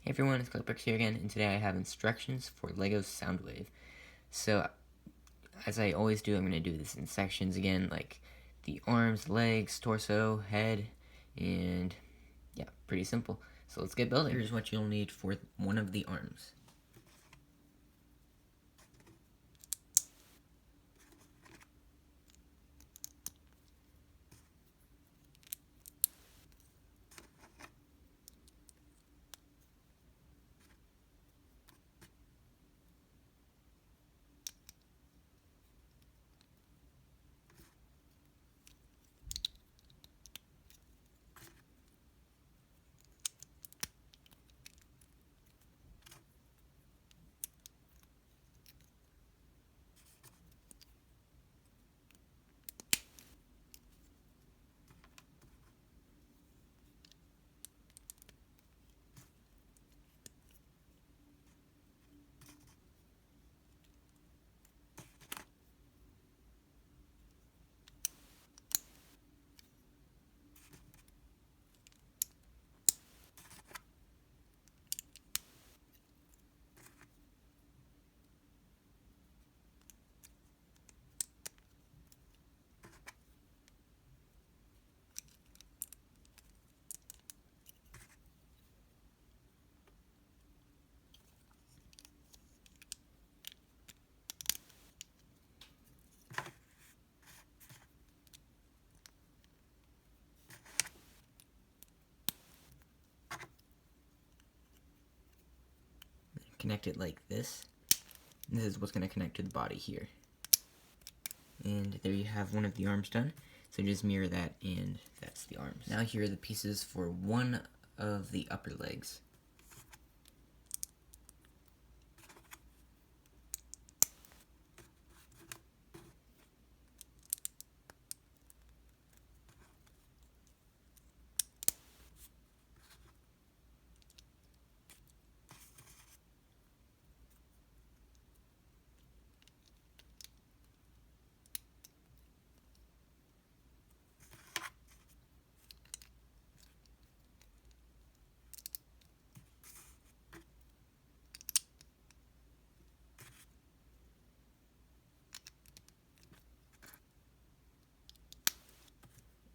Hey everyone, it's Clickbricks here again, and today I have instructions for LEGO Soundwave. So, as I always do, I'm going to do this in sections again, like the arms, legs, torso, head, and yeah, pretty simple. So let's get building. Here's what you'll need for one of the arms. Connect it like this. And this is what's going to connect to the body here. And there you have one of the arms done. So just mirror that, and that's the arms. Now here are the pieces for one of the upper legs.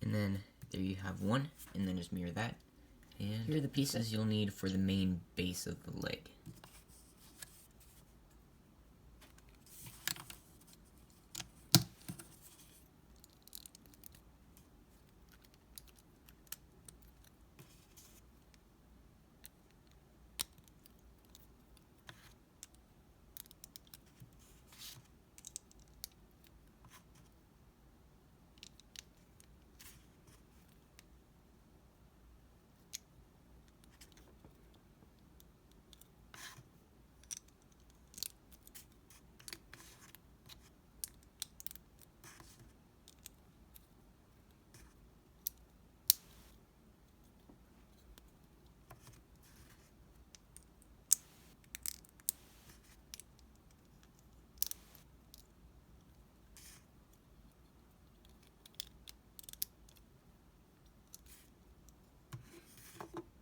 And then there you have one, and then just mirror that. And here are the pieces you'll need for the main base of the leg.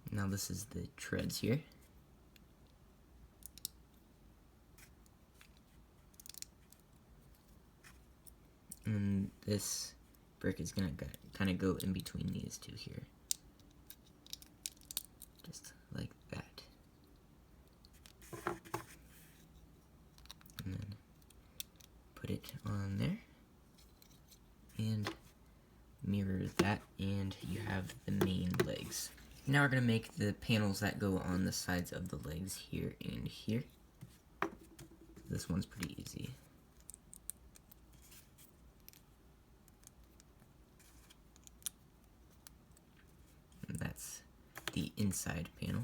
Now this is the treads here. And this brick is gonna kind of go in between these two here. Just like that. And then put it on there. And mirror that, and you have the main legs. Now we're going to make the panels that go on the sides of the legs here and here. This one's pretty easy. And that's the inside panel.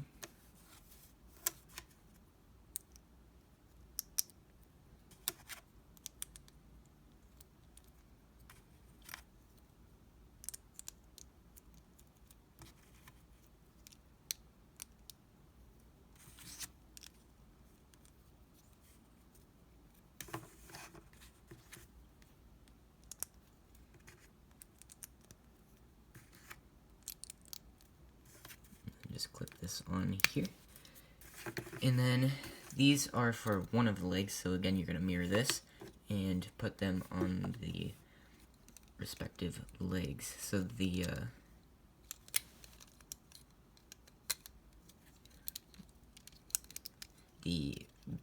Just clip this on here. And then these are for one of the legs, so again you're going to mirror this and put them on the respective legs. So the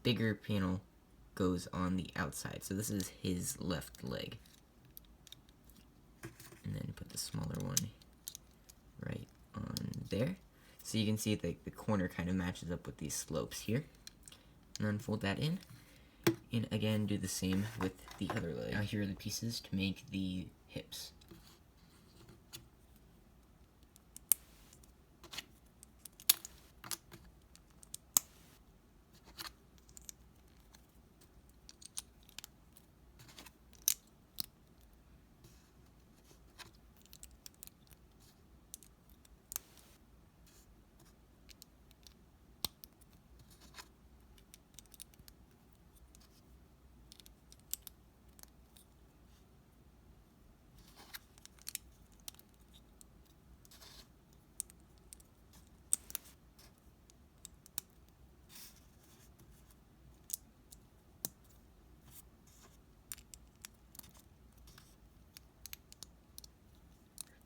bigger panel goes on the outside. So this is his left leg. And then put the smaller one right on there. So you can see the corner kind of matches up with these slopes here. And then fold that in. And again, do the same with the other leg. Now here are the pieces to make the hips.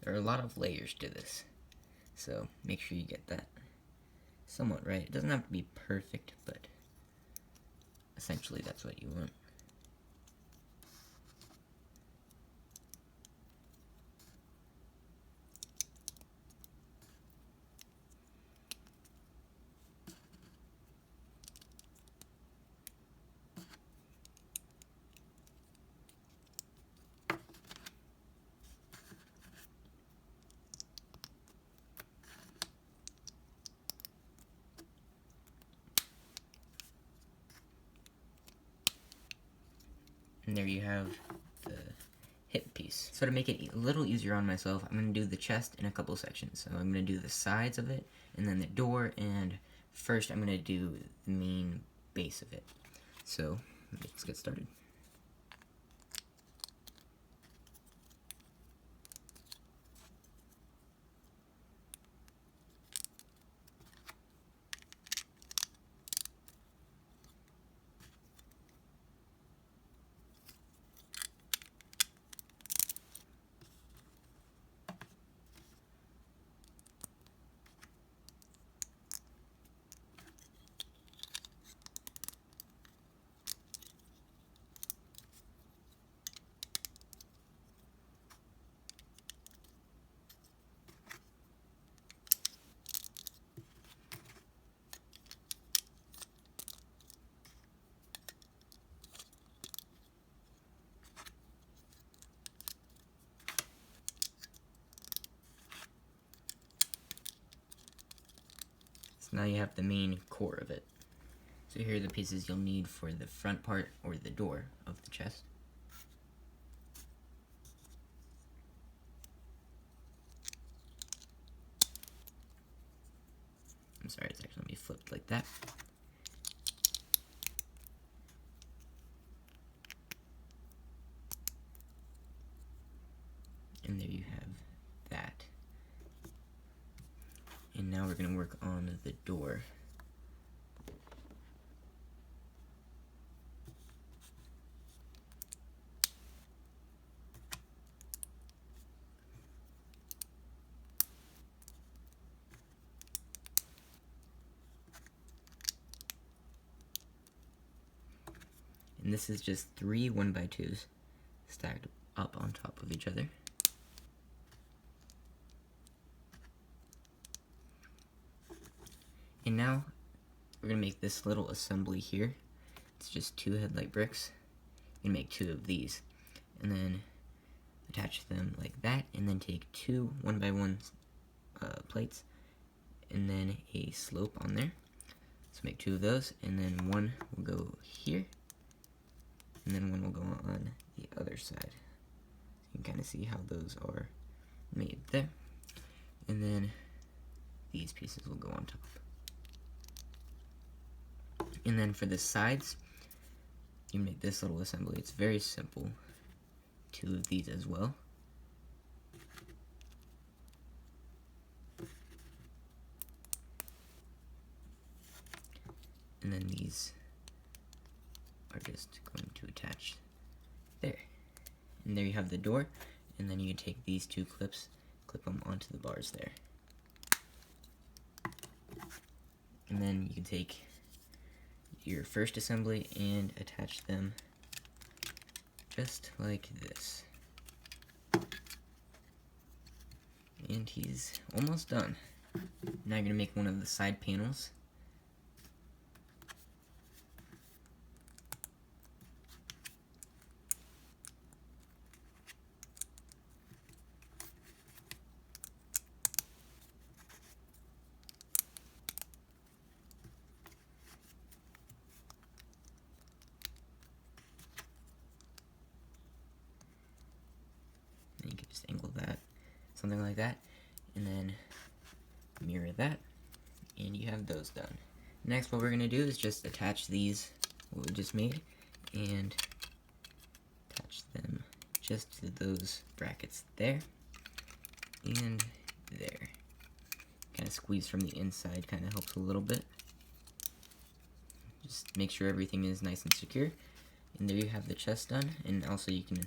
There are a lot of layers to this, so make sure you get that somewhat right. It doesn't have to be perfect, but essentially that's what you want. And there you have the hip piece. So to make it a little easier on myself, I'm going to do the chest in a couple sections. So I'm going to do the sides of it, and then the door, and first I'm going to do the main base of it. So let's get started. So now you have the main core of it. So here are the pieces you'll need for the front part or the door of the chest. I'm sorry, it's actually going to be flipped like that. And there you have that. And now we're going to work on the door. And this is just 3 1x2s stacked up on top of each other. And now we're going to make this little assembly here. It's just 2 headlight bricks. You're going to make 2 of these. And then attach them like that. And then take 2 1x1 plates. And then a slope on there. So make 2 of those. And then one will go here. And then one will go on the other side. You can kind of see how those are made there. And then these pieces will go on top. And then for the sides, you make this little assembly. It's very simple. 2 of these as well. and then these are just going to attach there. And there you have the door, and then you can take these two clips, clip them onto the bars there. And then you can take your first assembly and attach them just like this. And he's almost done. Now you're going to make one of the side panels. And you can just angle that, something like that, and then mirror that, and you have those done. Next, what we're going to do is just attach these, what we just made, and attach them just to those brackets there and there. Kind of squeeze from the inside, kind of helps a little bit. Just make sure everything is nice and secure. And there you have the chest done, and also you can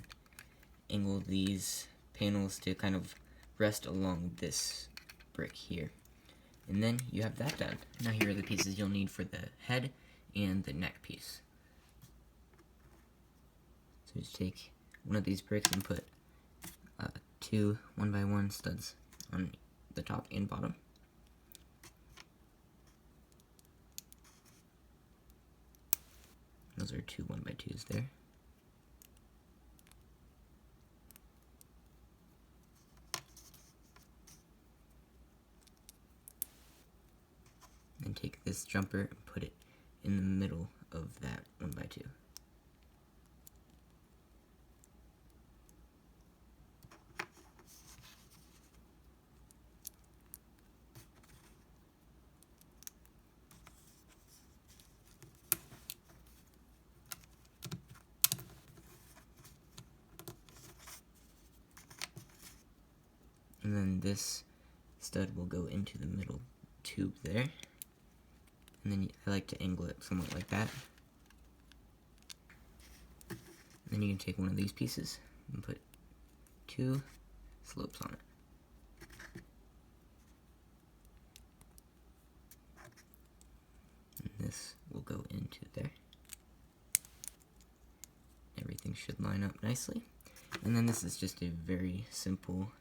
angle these panels to kind of rest along this brick here. And then you have that done. Now here are the pieces you'll need for the head and the neck piece. So just take one of these bricks and put two 1x1 studs on the top and bottom. Those are two 1x2s there. And take this jumper and put it in the middle of that 1x2. And then this stud will go into the middle tube there. And then I like to angle it somewhat like that. And then you can take one of these pieces and put two slopes on it. And this will go into there. Everything should line up nicely. And then this is just a very simple,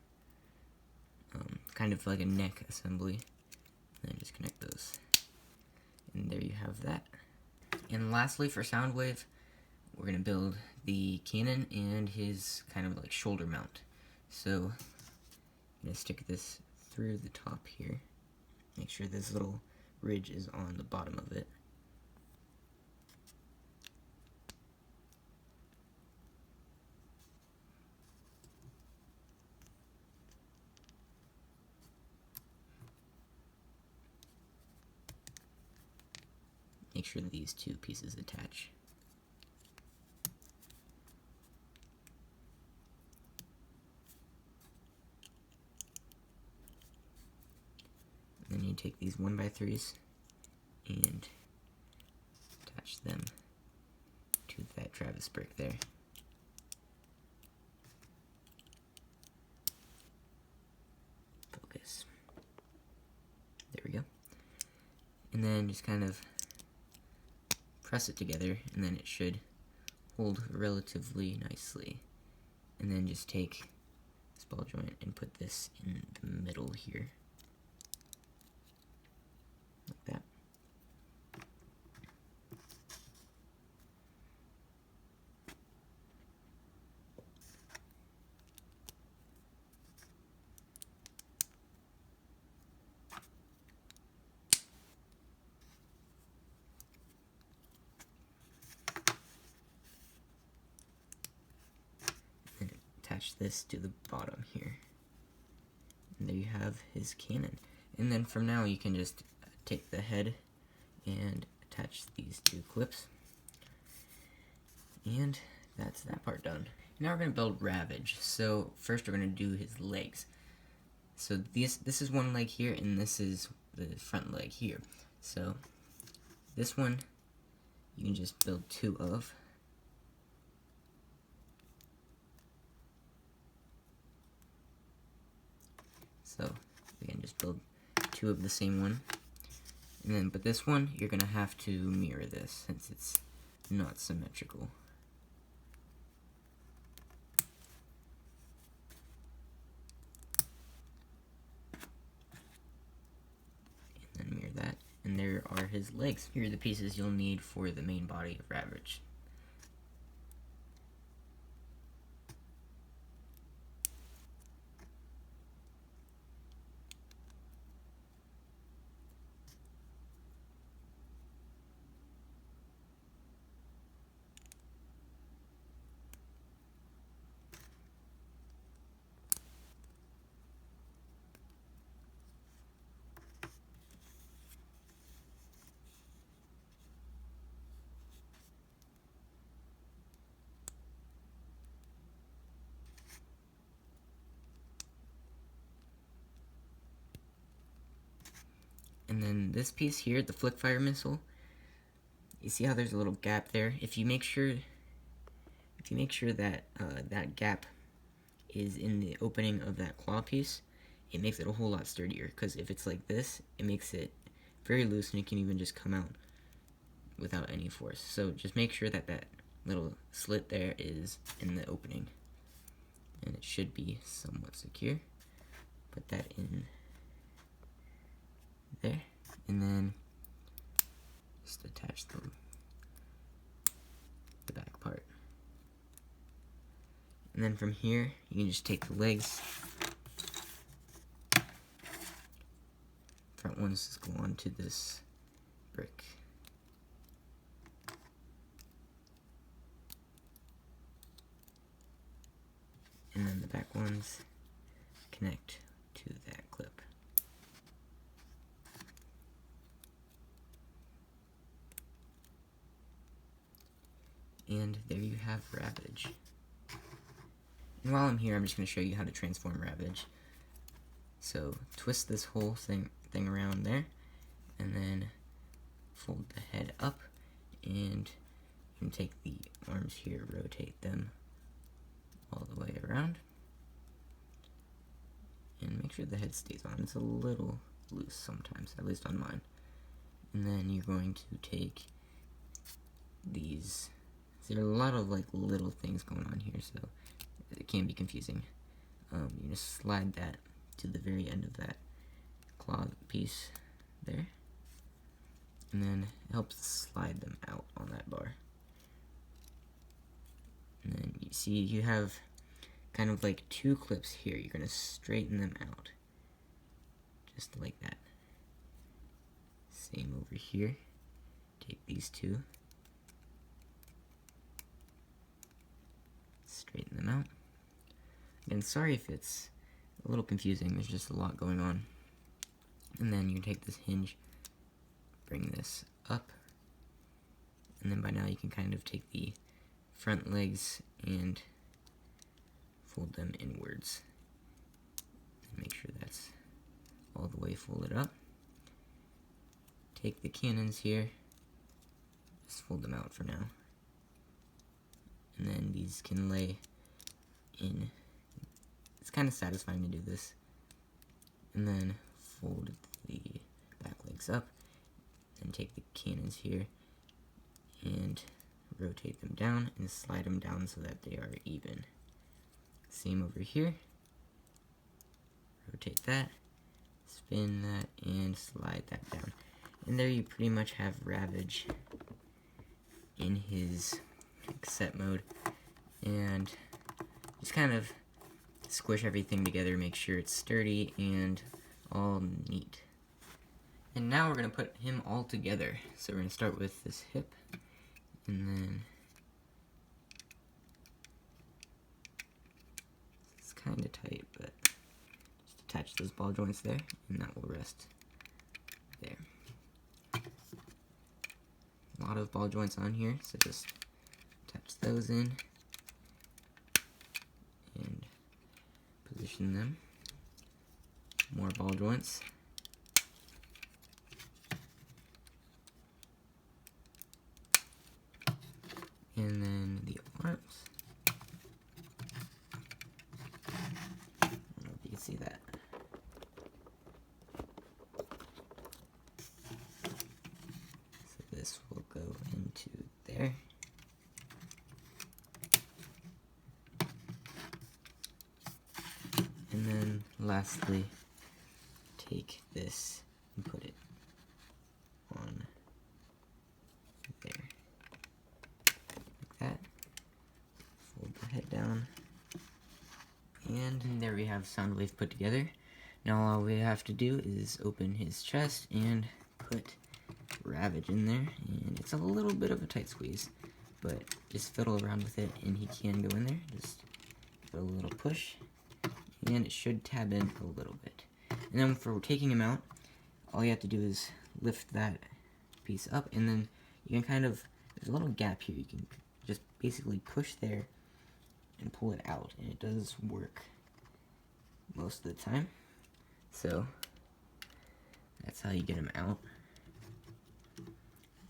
kind of like a neck assembly. And then just connect those. And there you have that. And lastly, for Soundwave, we're going to build the cannon and his kind of like shoulder mount. So I'm going to stick this through the top here. Make sure this little ridge is on the bottom of it. Make sure that these two pieces attach. And then you take these 1x3s and attach them to that Travis brick there. Focus. There we go. And then just kind of press it together, and then it should hold relatively nicely. And then just take this ball joint and put this in the middle here. Like that. Attach this to the bottom here. And there you have his cannon. And then from now you can just take the head and attach these two clips. And that's that part done. Now we're going to build Ravage. So first we're going to do his legs. So this is one leg here, and this is the front leg here. So This one, you can just build 2 of. So, again, just build 2 of the same one. And then, but this one, you're gonna have to mirror this since it's not symmetrical. And then mirror that. And there are his legs. Here are the pieces you'll need for the main body of Ravage. And then this piece here, the flick fire missile, you see how there's a little gap there? If you make sure that that gap is in the opening of that claw piece, it makes it a whole lot sturdier, because if it's like this, it makes it very loose and it can even just come out without any force. So just make sure that that little slit there is in the opening, and it should be somewhat secure. Put that in there, and then just attach the back part. And then from here, you can just take the legs. Front ones just go onto this brick. And then the back ones connect to that clip. And there you have Ravage. And while I'm here, I'm just going to show you how to transform Ravage. So twist this whole thing around there, and then fold the head up, and you can take the arms here, rotate them all the way around, and make sure the head stays on. It's a little loose sometimes, at least on mine. And then you're going to take these. There are a lot of like little things going on here, so it can be confusing. You just slide that to the very end of that claw piece there, and then it helps slide them out on that bar. And then you see you have kind of like 2 clips here. You're going to straighten them out, just like that. Same over here. Take these 2. Straighten them out. Again, sorry if it's a little confusing, there's just a lot going on. And then you take this hinge, bring this up, and then by now you can kind of take the front legs and fold them inwards. And make sure that's all the way folded up. Take the cannons here, just fold them out for now. And then these can lay in. It's kind of satisfying to do this. And then fold the back legs up, and take the cannons here and rotate them down and slide them down so that they are even. Same over here. Rotate that, spin that, and slide that down. And there you pretty much have Ravage in his set mode, and just kind of squish everything together, make sure it's sturdy and all neat. And now we're going to put him all together. So we're going to start with this hip, and then it's kind of tight, but just attach those ball joints there, and that will rest there. A lot of ball joints on here, so just attach those in and position them. More ball joints. And then the arms. I don't know if you can see that. So this will go into there. And then lastly, take this and put it on there. Like that. Fold the head down. And there we have Soundwave put together. Now all we have to do is open his chest and put Ravage in there. And it's a little bit of a tight squeeze, but just fiddle around with it and he can go in there. Just give it a little push and it should tab in a little bit. And then for taking him out, all you have to do is lift that piece up and then you can there's a little gap here. You can just basically push there and pull it out, and it does work most of the time. So that's how you get him out.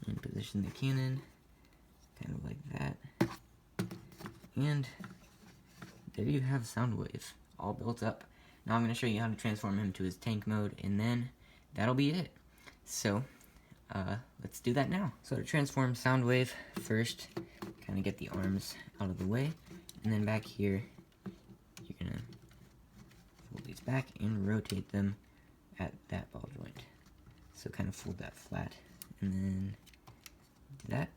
And position the cannon kind of like that. And there you have Soundwave all built up. Now I'm going to show you how to transform him to his tank mode, and then that'll be it. So let's do that now. So to transform Soundwave, first kind of get the arms out of the way, and then back here you're going to fold these back and rotate them at that ball joint. So kind of fold that flat and then do that.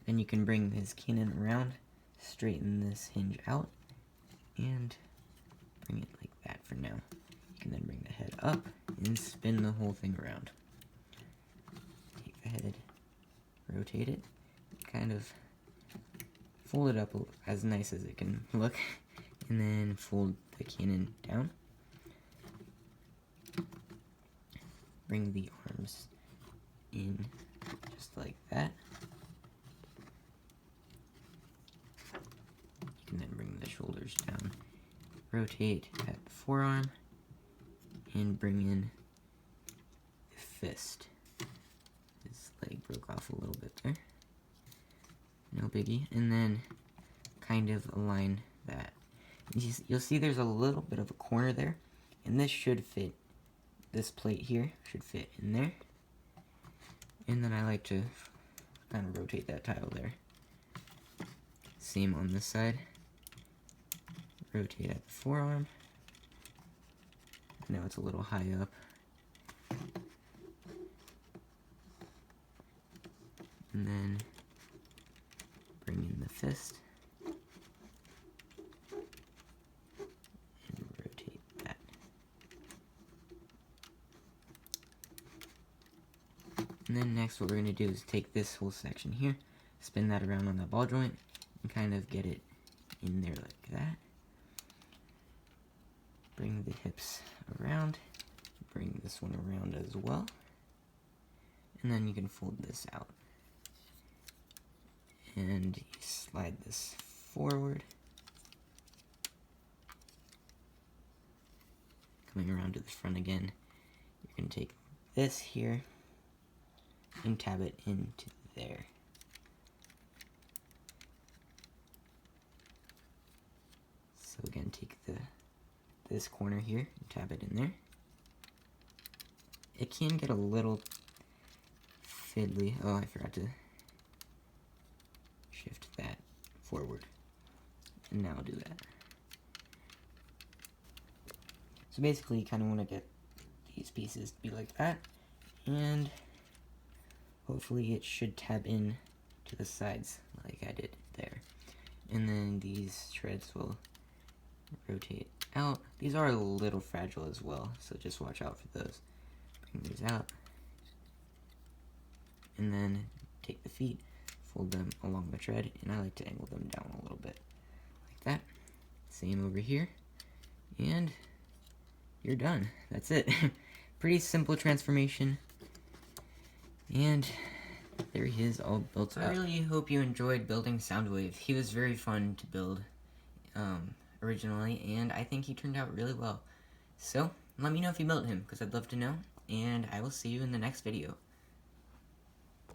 Then you can bring his cannon around, straighten this hinge out, and bring it like that for now. You can then bring the head up and spin the whole thing around. Take the head, rotate it, kind of fold it up as nice as it can look, and then fold the cannon down. Bring the arms in just like that. You can then bring the shoulders down, rotate at the forearm, and bring in the fist. His leg broke off a little bit there. No biggie. And then kind of align that. You'll see there's a little bit of a corner there, and this should fit. This plate here should fit in there. And then I like to kind of rotate that tile there. Same on this side. Rotate at the forearm. I know it's a little high up. And then bring in the fist. And rotate that. And then next what we're going to do is take this whole section here, spin that around on that ball joint, and kind of get it in there like that. Bring the hips around, bring this one around as well, and then you can fold this out. And you slide this forward, coming around to the front again. You're going to take this here and tab it into there. So again, take this corner here and tab it in there. It can get a little fiddly. Oh, I forgot to shift that forward. And now I'll do that. So basically you kind of want to get these pieces to be like that, and hopefully it should tab in to the sides like I did there. And then these shreds will rotate out. These are a little fragile as well, so just watch out for those. Bring these out. And then take the feet, fold them along the tread, and I like to angle them down a little bit. Like that. Same over here. And you're done. That's it. Pretty simple transformation. And there he is, all built up. I really hope you enjoyed building Soundwave. He was very fun to build originally, and I think he turned out really well. So, let me know if you built him, because I'd love to know, and I will see you in the next video.